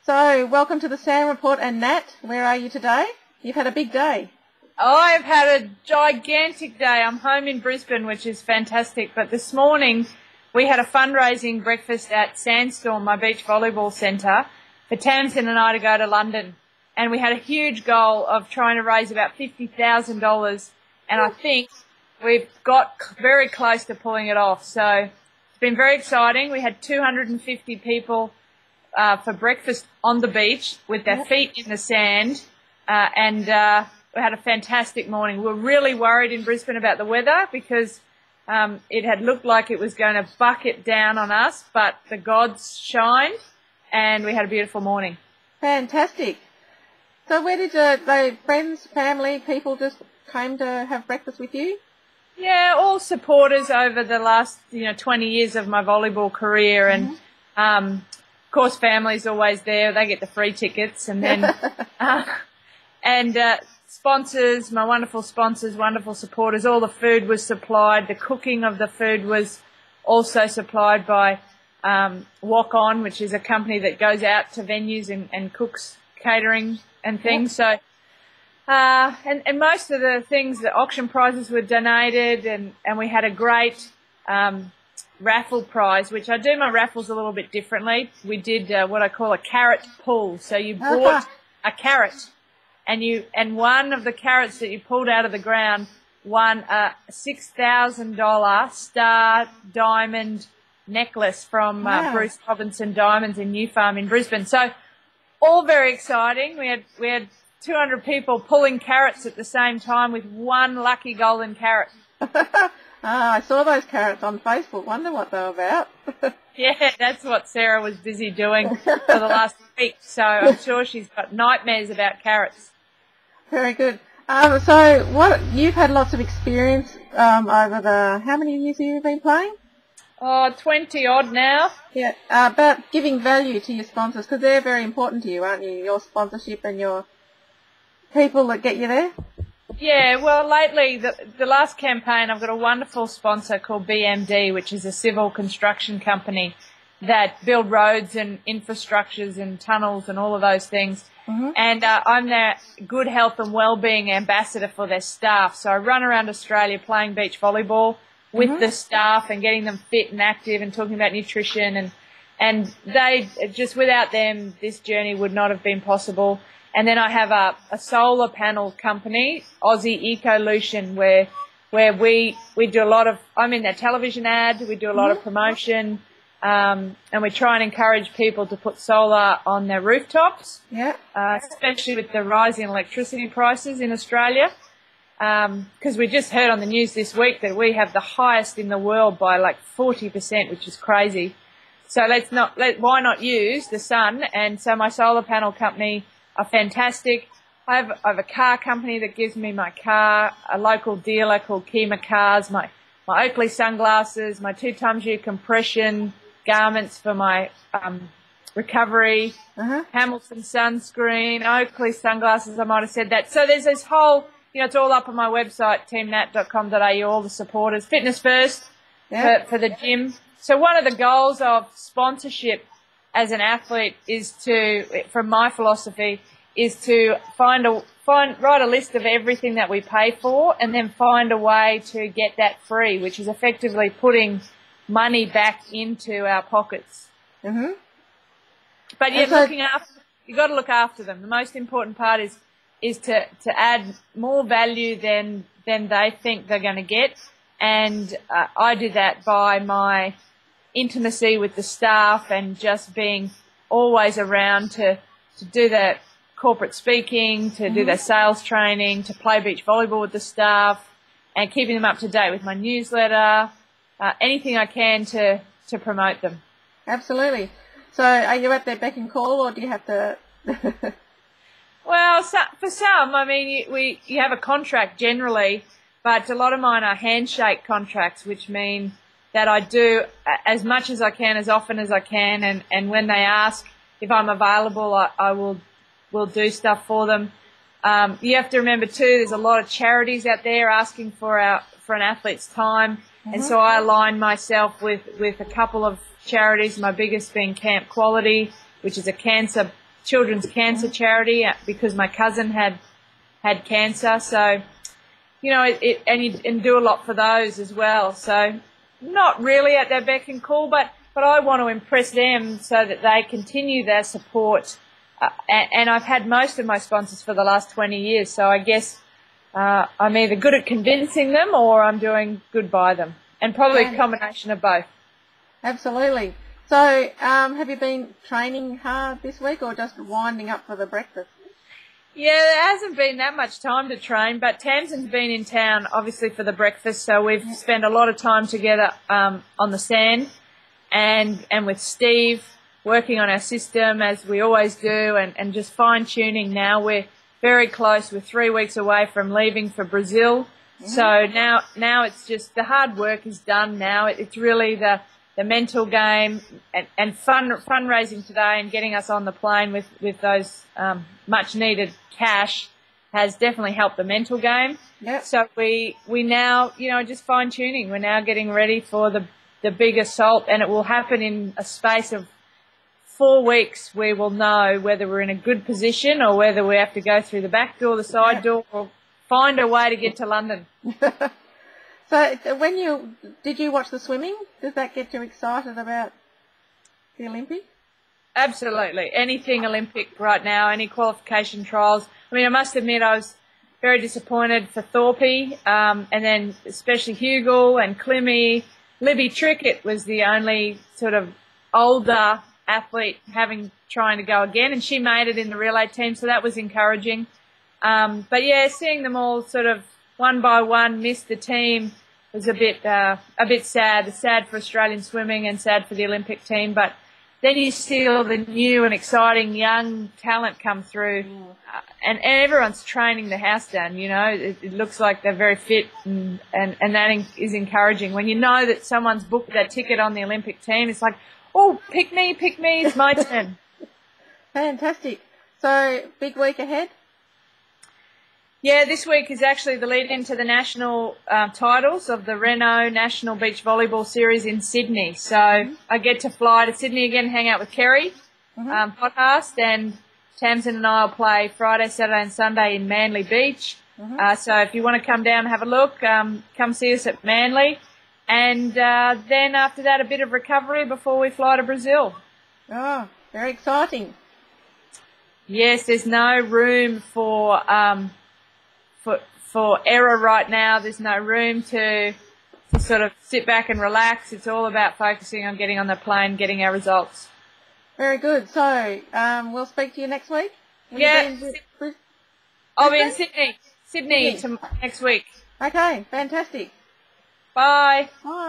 So, welcome to the Sam Report. And Nat, where are you today? You've had a big day. I've had a gigantic day. I'm home in Brisbane, which is fantastic. But this morning we had a fundraising breakfast at Sandstorm, my beach volleyball centre, for Tamsin and I to go to London. And we had a huge goal of trying to raise about $50,000. And I think we've got very close to pulling it off. So it's been very exciting. We had 250 people for breakfast on the beach with their feet in the sand. And we had a fantastic morning. We were really worried in Brisbane about the weather because it had looked like it was going to bucket down on us, but the gods shined and we had a beautiful morning. Fantastic. So where did they, friends, family, people just came to have breakfast with you? Yeah, all supporters over the last 20 years of my volleyball career, and of course family's always there. They get the free tickets, and then sponsors, my wonderful sponsors, wonderful supporters. All the food was supplied. The cooking of the food was also supplied by Walk On, which is a company that goes out to venues and cooks catering and things. So, and most of the things, the auction prizes were donated, and we had a great raffle prize, which I do my raffles a little bit differently. We did what I call a carrot pull. So you bought a carrot, and one of the carrots that you pulled out of the ground won a $6,000 star diamond necklace from Bruce Robinson Diamonds in New Farm in Brisbane. So all very exciting. We had 200 people pulling carrots at the same time with one lucky golden carrot. I saw those carrots on Facebook. Wonder what they were about. Yeah, that's what Sarah was busy doing for the last week. So I'm sure she's got nightmares about carrots. Very good. So you've had lots of experience over how many years have you been playing? 20 odd now. Yeah, about giving value to your sponsors, because they're very important to you, aren't you? Your sponsorship and your people that get you there. Yeah, well, lately, the last campaign, I've got a wonderful sponsor called WMV, which is a civil construction company that build roads and infrastructures and tunnels and all of those things. And I'm their good health and well-being ambassador for their staff. So I run around Australia playing beach volleyball with the staff and getting them fit and active and talking about nutrition. And they, just without them, this journey would not have been possible. And then I have a solar panel company, Aussie Ecolution, where we do a lot of, I'm in their television ad, we do a lot of promotion, and we try and encourage people to put solar on their rooftops, especially with the rising electricity prices in Australia. Because we just heard on the news this week that we have the highest in the world by like 40%, which is crazy. So why not use the sun? And so my solar panel company are fantastic. I have a car company that gives me my car, a local dealer called Kima Cars, my Oakley sunglasses, my 2XU compression garments for my recovery, Hamilton sunscreen, Oakley sunglasses, I might have said that. So there's this whole, it's all up on my website, teamnat.com.au, all the supporters. Fitness first for the gym. So one of the goals of sponsorship as an athlete is from my philosophy, is to write a list of everything that we pay for and then find a way to get that free, which is effectively putting money back into our pockets. But you've got to look after them. The most important part is to add more value than they think they're going to get. And I do that by my intimacy with the staff and just being always around to do that corporate speaking, to do their sales training, to play beach volleyball with the staff, and keeping them up to date with my newsletter, anything I can to promote them. Absolutely. So are you at their beck and call, or do you have to... Well, for some, I mean, you have a contract generally, but a lot of mine are handshake contracts, which mean that I do as much as I can, as often as I can, and when they ask if I'm available, I will do stuff for them. You have to remember too, there's a lot of charities out there asking for an athlete's time, and so I align myself with a couple of charities. My biggest being Camp Quality, which is a cancer children's cancer charity because my cousin had cancer. So, you know, and do a lot for those as well. So not really at their beck and call, but I want to impress them so that they continue their support. And I've had most of my sponsors for the last 20 years, so I guess I'm either good at convincing them or I'm doing good by them, and probably a combination of both. Absolutely. So have you been training hard this week or just winding up for the breakfast? Yeah, there hasn't been that much time to train, but Tamsin's been in town, obviously, for the breakfast, so we've spent a lot of time together on the sand and with Steve, working on our system as we always do, and just fine-tuning now. We're very close. We're 3 weeks away from leaving for Brazil. So now it's just the hard work is done now. It's really the mental game and fundraising today and getting us on the plane with those much-needed cash has definitely helped the mental game. Yep. So we now, you know, just fine-tuning. We're now getting ready for the big assault, and it will happen in a space of 4 weeks. We will know whether we're in a good position or whether we have to go through the back door, the side door, or find a way to get to London. So did you watch the swimming? Does that get you excited about the Olympics? Absolutely. Anything Olympic right now, any qualification trials. I mean, I must admit I was very disappointed for Thorpe, and then especially Hugel and Clemmy. Libby Trickett was the only sort of older athlete trying to go again, and she made it in the relay team, so that was encouraging. But yeah, seeing them all sort of one by one miss the team was a bit sad. Sad for Australian swimming and sad for the Olympic team. But then you see all the new and exciting young talent come through, and everyone's training the house down. You know, it looks like they're very fit, and that is encouraging. When you know that someone's booked that ticket on the Olympic team, it's like, oh, pick me, it's my turn. Fantastic. So, big week ahead? Yeah, this week is actually the lead into the national titles of the Renault National Beach Volleyball Series in Sydney. So I get to fly to Sydney again, hang out with Kerry Pothast, and Tamsin and I will play Friday, Saturday and Sunday in Manly Beach. So if you want to come down and have a look, come see us at Manly. And then after that, a bit of recovery before we fly to Brazil. Oh, very exciting. Yes, there's no room for error right now. There's no room to sort of sit back and relax. It's all about focusing on getting on the plane, getting our results. Very good. So we'll speak to you next week? I'll be in Sydney next week. Okay, fantastic. Bye. Bye.